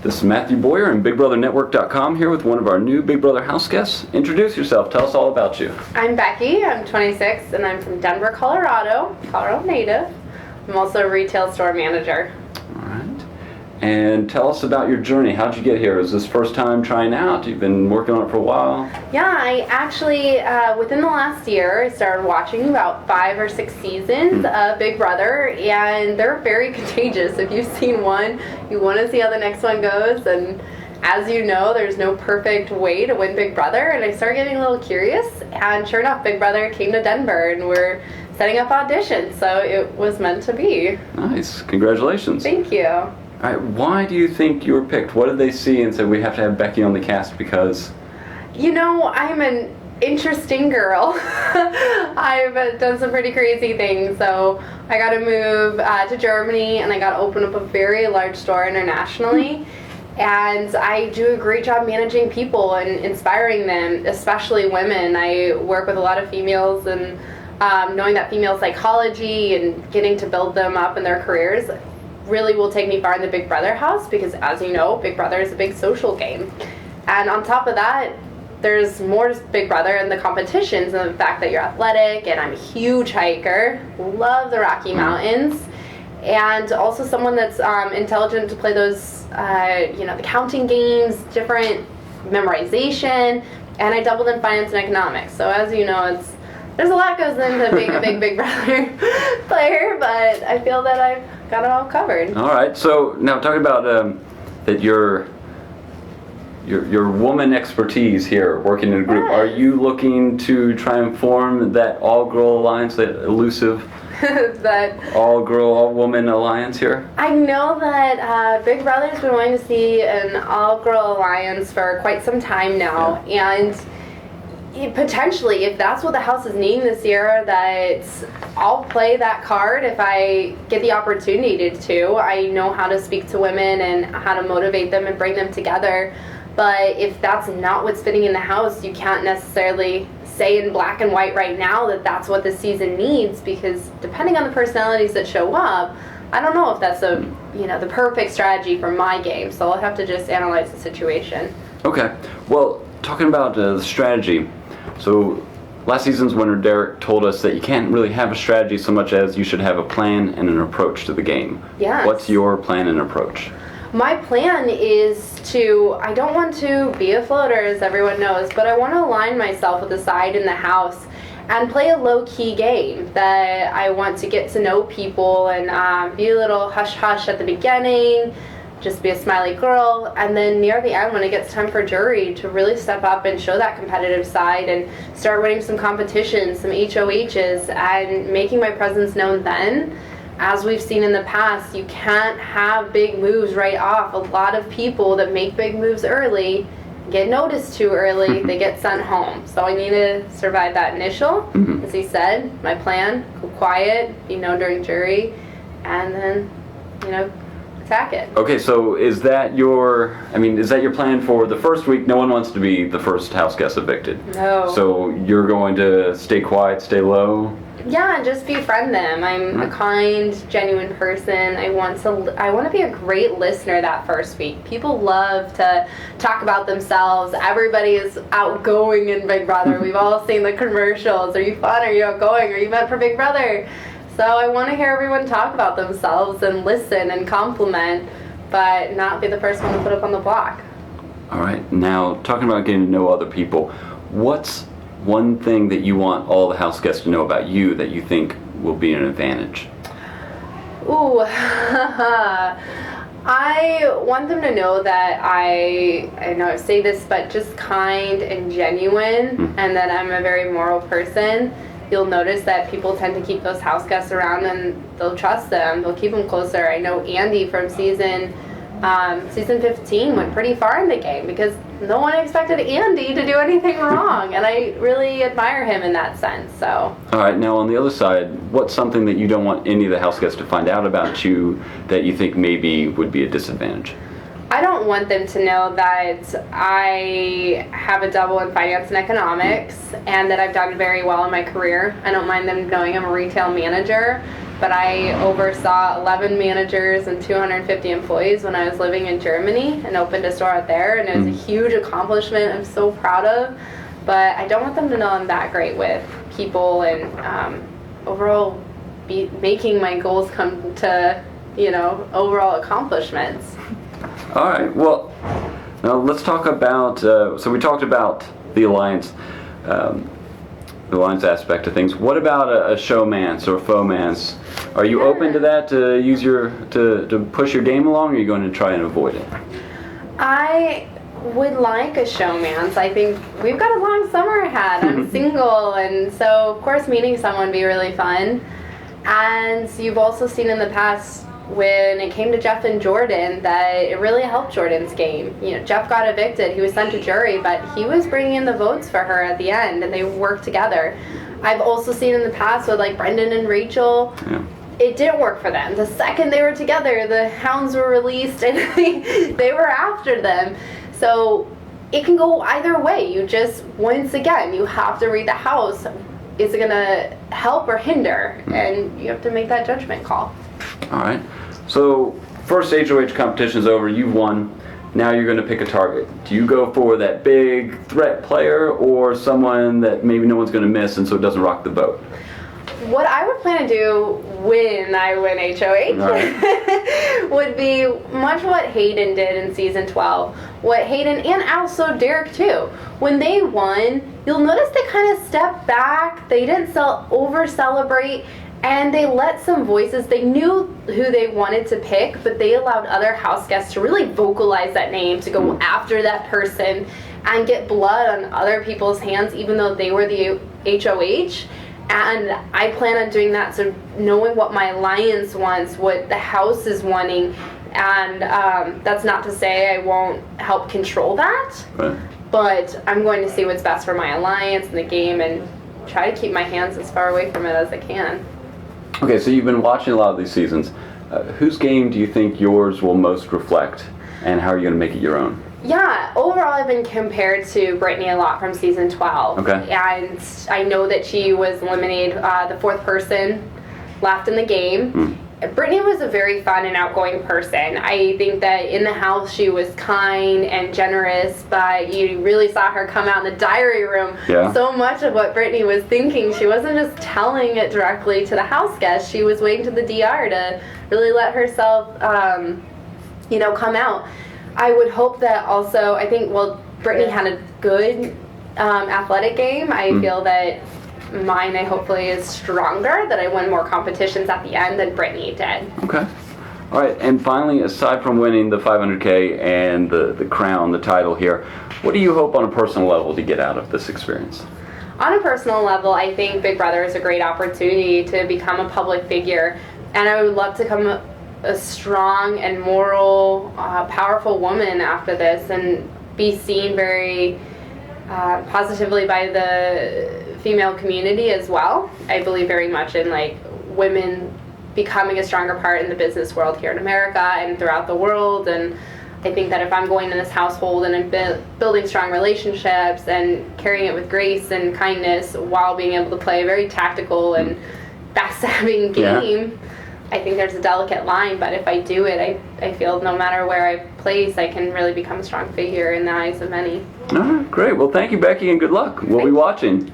This is Matthew Boyer and BigBrotherNetwork.com here with one of our new Big Brother house guests. Introduce yourself. Tell us all about you. I'm Becky. I'm 26 and I'm from Denver, Colorado native. I'm also a retail store manager. All right. And tell us about your journey. How'd you get here? Is this first time trying out? You've been working on it for a while? Yeah, I actually, within the last year, I started watching about 5 or 6 seasons of Big Brother, and they're very contagious. If you've seen one, you want to see how the next one goes, and as you know, there's no perfect way to win Big Brother, and I started getting a little curious, and sure enough, Big Brother came to Denver, and we're setting up auditions, so it was meant to be. Nice. Congratulations. Thank you. All right, why do you think you were picked? What did they see and said we have to have Becky on the cast because? You know, I'm an interesting girl. I've done some pretty crazy things. So I got to move to Germany and I got to open up a very large store internationally. And I do a great job managing people and inspiring them, especially women. I work with a lot of females and knowing that female psychology and getting to build them up in their careers really will take me far in the Big Brother house because, as you know, Big Brother is a big social game. And on top of that, there's more to Big Brother in the competitions and the fact that you're athletic, and I'm a huge hiker, love the Rocky Mountains, and also someone that's intelligent to play those, the counting games, different memorization, and I doubled in finance and economics. So as you know, there's a lot goes into being a big Brother player, but I feel that I've got it all covered. All right. So now talking about that your woman expertise here, working in a group. Yes. Are you looking to try and form that all-girl alliance, that elusive that all-girl, all-woman alliance here? I know that Big Brother's been wanting to see an all-girl alliance for quite some time now, and potentially, if that's what the house is needing this year, that I'll play that card if I get the opportunity to. I know how to speak to women and how to motivate them and bring them together. But if that's not what's fitting in the house, you can't necessarily say in black and white right now that that's what the season needs, because depending on the personalities that show up, I don't know if that's the perfect strategy for my game. So I'll have to just analyze the situation. Okay. Well, talking about the strategy. So last season's winner, Derek, told us that you can't really have a strategy so much as you should have a plan and an approach to the game. Yes. What's your plan and approach? My plan is I don't want to be a floater, as everyone knows, but I want to align myself with the side in the house and play a low-key game that I want to get to know people and be a little hush-hush at the beginning, just be a smiley girl, and then near the end when it gets time for jury to really step up and show that competitive side and start winning some competitions, some HOHs, and making my presence known then. As we've seen in the past, you can't have big moves right off. A lot of people that make big moves early get noticed too early, they get sent home. So I need to survive that initial, as he said, my plan, go quiet, be known during jury, and then, attack it. Okay, so is that your plan for the first week? No one wants to be the first house guest evicted. No. So you're going to stay quiet, stay low? Yeah, just befriend them. I'm a kind, genuine person. I want to be a great listener that first week. People love to talk about themselves. Everybody is outgoing in Big Brother. We've all seen the commercials. Are you fun? Are you outgoing? Are you meant for Big Brother? So I want to hear everyone talk about themselves and listen and compliment, but not be the first one to put up on the block. All right. Now, talking about getting to know other people, what's one thing that you want all the house guests to know about you that you think will be an advantage? Ooh, I want them to know that I know I say this, but just kind and genuine, and that I'm a very moral person. You'll notice that people tend to keep those house guests around and they'll trust them. They'll keep them closer. I know Andy from season 15 went pretty far in the game because no one expected Andy to do anything wrong, and I really admire him in that sense. So. All right, now on the other side, what's something that you don't want any of the house guests to find out about you that you think maybe would be a disadvantage? I don't want them to know that I have a double in finance and economics and that I've done very well in my career. I don't mind them knowing I'm a retail manager but I oversaw 11 managers and 250 employees when I was living in Germany and opened a store out there, and it was a huge accomplishment I'm so proud of. But I don't want them to know I'm that great with people and overall making my goals come to, overall accomplishments. All right, well, now let's talk about, so we talked about the Alliance, aspect of things. What about a showmance or a fomance? Are you open to that, to use to push your game along, or are you going to try and avoid it? I would like a showmance. I think we've got a long summer ahead. I'm single, and so of course meeting someone would be really fun. And you've also seen in the past when it came to Jeff and Jordan that it really helped Jordan's game. Jeff got evicted, he was sent to jury, but he was bringing in the votes for her at the end, and they worked together. I've also seen in the past with like Brendan and Rachel, it didn't work for them. The second they were together, the hounds were released and they were after them. So it can go either way. You just, once again, you have to read the house. Is it going to help or hinder? And you have to make that judgment call. All right. So first HOH competition is over. You've won. Now you're going to pick a target. Do you go for that big threat player or someone that maybe no one's going to miss and so it doesn't rock the boat? What I would plan to do when I win HOH would be much what Hayden did in season 12. What Hayden and also Derek too. When they won, you'll notice they kind of stepped back. They didn't over celebrate, and they let some voices. They knew who they wanted to pick, but they allowed other house guests to really vocalize that name, to go after that person and get blood on other people's hands, even though they were the HOH. And I plan on doing that, so knowing what my alliance wants, what the house is wanting, and that's not to say I won't help control that, but I'm going to see what's best for my alliance and the game and try to keep my hands as far away from it as I can. Okay, so you've been watching a lot of these seasons. Whose game do you think yours will most reflect, and how are you going to make it your own? Yeah, overall I've been compared to Brittany a lot from season 12. Okay. And I know that she was eliminated, the fourth person left in the game. Brittany was a very fun and outgoing person. I think that in the house she was kind and generous, but you really saw her come out in the diary room. So much of what Brittany was thinking, she wasn't just telling it directly to the house guests. She was waiting to the DR to really let herself, come out. I would hope that also, I think, Brittany had a good athletic game. I feel that mine, hopefully, is stronger, that I win more competitions at the end than Brittany did. Okay. All right, and finally, aside from winning the $500K and the crown, the title here, what do you hope on a personal level to get out of this experience? On a personal level, I think Big Brother is a great opportunity to become a public figure, and I would love to come a strong and moral, powerful woman after this and be seen very positively by the female community as well. I believe very much in women becoming a stronger part in the business world here in America and throughout the world, and I think that if I'm going in this household and building strong relationships and carrying it with grace and kindness while being able to play a very tactical and backstabbing game, I think there's a delicate line, but if I do it, I feel no matter where I place, I can really become a strong figure in the eyes of many. All right, great. Well, thank you, Becky, and good luck. We'll be watching.